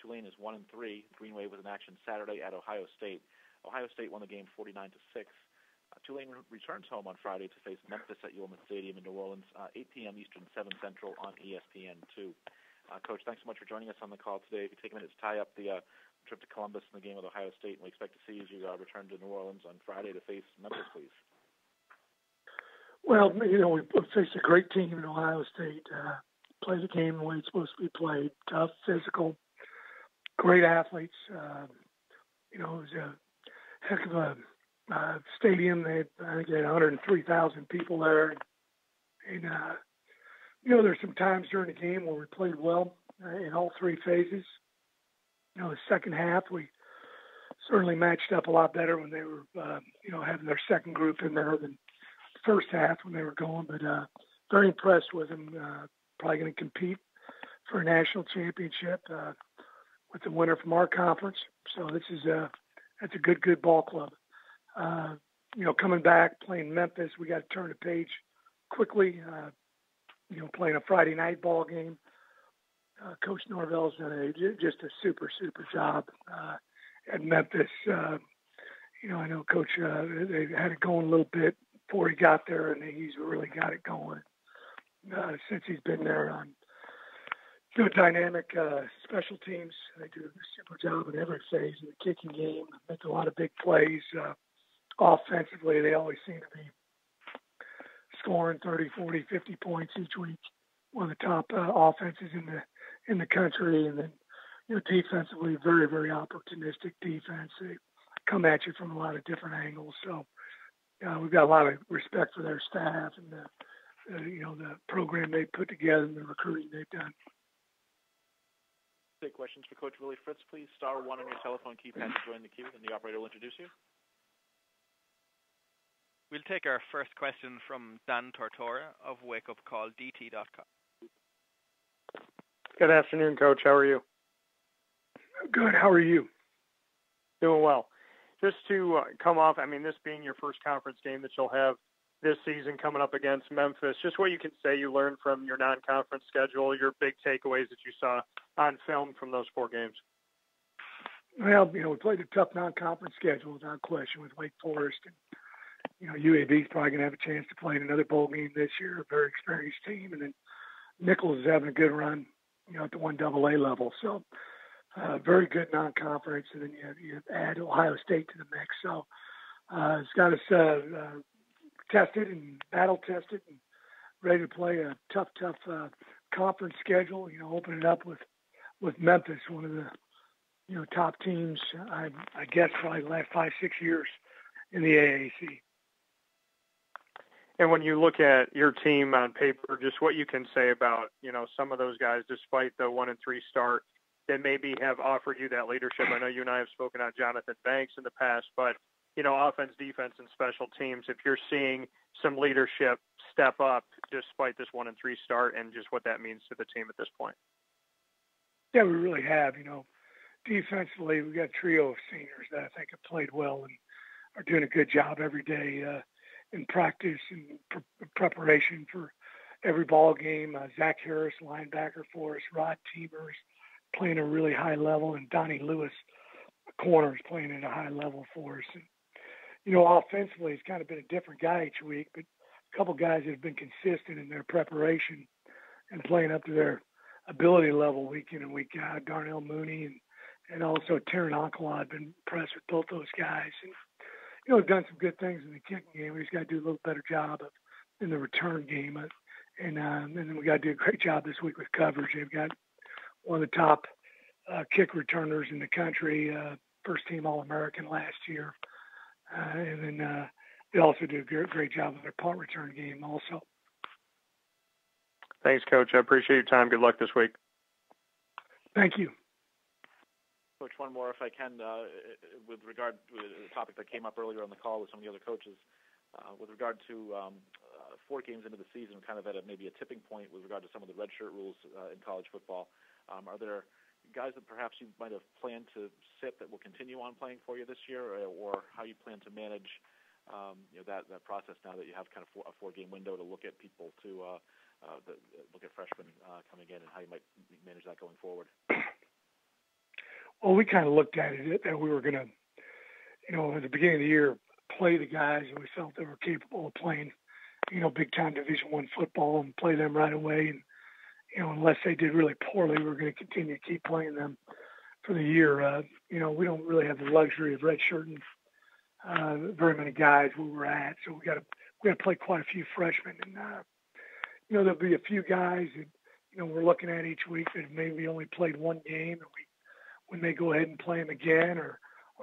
Tulane is 1-3. Green Wave was in action Saturday at Ohio State. Ohio State won the game 49-6. Tulane returns home on Friday to face Memphis at Ulman Stadium in New Orleans, 8 p.m. Eastern, 7 Central on ESPN2. Coach, thanks so much for joining us on the call today. If you take a minute to tie up the trip to Columbus and the game with Ohio State, and we expect to see you as you return to New Orleans on Friday to face Memphis, please. Well, we faced a great team in Ohio State. Played the game the way it's supposed to be played. Tough, physical, great athletes. It was a heck of a stadium. I think they had 103,000 people there. And, there's some times during the game where we played well in all three phases. The second half, we certainly matched up a lot better when they were, having their second group in there than the first half when they were going. But very impressed with them. Probably going to compete for a national championship with the winner from our conference. So that's a good ball club. Coming back, playing Memphis, we got to turn the page quickly. Playing a Friday night ball game. Coach Norvell's done just a super job at Memphis. I know Coach, they had it going a little bit before he got there, and he's really got it going since he's been there on dynamic special teams. They do a super job in every phase of the kicking game. Make a lot of big plays. Offensively, they always seem to be scoring 30, 40, 50 points each week. One of the top offenses in the country. And then, defensively, very, very opportunistic defense. They come at you from a lot of different angles. So we've got a lot of respect for their staff and the program they put together and the recruiting they've done. Take questions for Coach Willie Frtiz, please. Star 1 on your telephone keypad to join the queue, and the operator will introduce you. We'll take our first question from Dan Tortora of wakeupcalldt.com. Good afternoon, Coach. How are you? Good. How are you? Doing well. Just to come off, this being your first conference game that you'll have this season coming up against Memphis, just what you can say you learned from your non-conference schedule, your big takeaways that you saw on film from those 4 games. Well, we played a tough non-conference schedule without question with Wake Forest. And, UAB's probably going to have a chance to play in another bowl game this year, a very experienced team. And then Nichols is having a good run, at the 1AA level. So very good non-conference. And then you add Ohio State to the mix. So it's got us tested and battle-tested and ready to play a tough conference schedule, open it up with Memphis, one of the, top teams, I guess, probably the last 5-6 years in the AAC. And when you look at your team on paper, just what you can say about, some of those guys, despite the 1-3 start, that maybe have offered you that leadership. I know you and I have spoken on Jonathan Banks in the past, but, offense, defense, and special teams, if you're seeing some leadership step up despite this 1-3 start and just what that means to the team at this point. Yeah, we really have. Defensively, we've got a trio of seniors that I think have played well and are doing a good job every day in practice and preparation for every ball game. Zach Harris, linebacker for us. Rod Teemers playing at a really high level, and Donnie Lewis, corner, is playing at a high level for us. And, offensively, it's kind of been a different guy each week, but a couple guys that have been consistent in their preparation and playing up to their ability level week in and week out. Darnell Mooney and also Taryn Alcala. I've been impressed with both those guys. And, we've done some good things in the kicking game. We just got to do a little better job in the return game. And then we got to do a great job this week with coverage. They've got one of the top kick returners in the country, first team All-American last year. And then they also do a great job with their punt return game also. Thanks, Coach. I appreciate your time. Good luck this week. Thank you. Coach, one more if I can, with regard to a topic that came up earlier on the call with some of the other coaches, with regard to 4 games into the season, kind of at maybe a tipping point with regard to some of the redshirt rules in college football. Are there guys that perhaps you might have planned to sit that will continue on playing for you this year, or how you plan to manage that process now that you have kind of a 4-game window to look at people to look at freshmen coming in, and how you might manage that going forward? Well, we kind of looked at it that we were going to, at the beginning of the year, play the guys that we felt they were capable of playing, big time Division I football and play them right away. And, unless they did really poorly, we were going to continue to keep playing them for the year. We don't really have the luxury of redshirting very many guys where we're at. So we got to play quite a few freshmen. And, there'll be a few guys that, we're looking at each week that maybe only played one game, and we may go ahead and play them again, or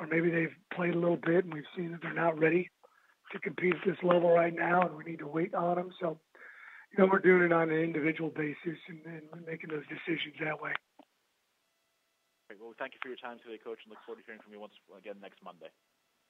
maybe they've played a little bit and we've seen that they're not ready to compete at this level right now, and we need to wait on them. So, we're doing it on an individual basis and making those decisions that way. Great. Well, thank you for your time today, Coach, and look forward to hearing from you once again next Monday.